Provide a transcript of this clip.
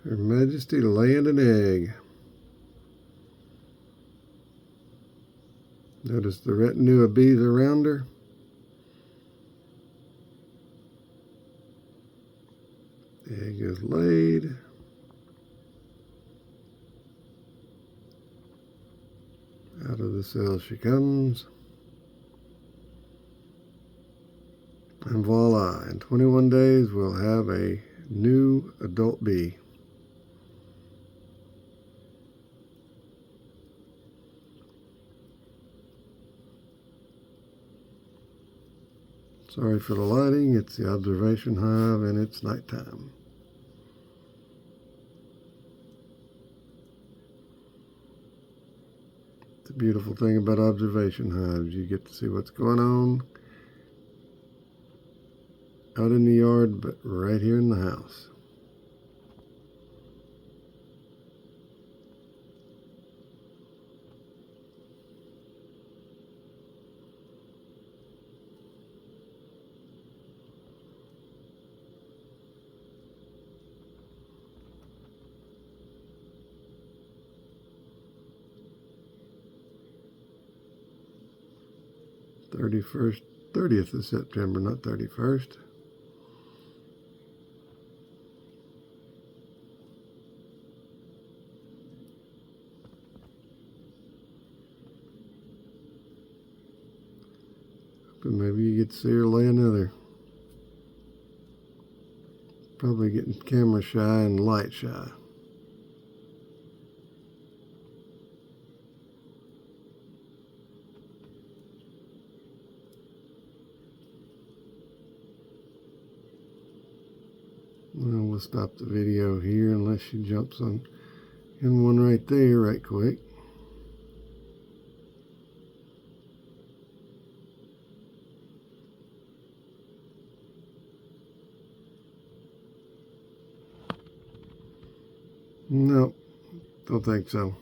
Her Majesty laying an egg. Notice the retinue of bees around her. The egg is laid. Out of the cell she comes. And voila, in 21 days we'll have a new adult bee. Sorry for the lighting, it's the observation hive and it's nighttime. The beautiful thing about observation hives, you get to see what's going on out in the yard, but right here in the house. '30th of September, not 31st. But maybe you get to see her lay another. Probably getting camera shy and light shy. Well, we'll stop the video here unless she jumps on in one right there right quick. Nope, don't think so.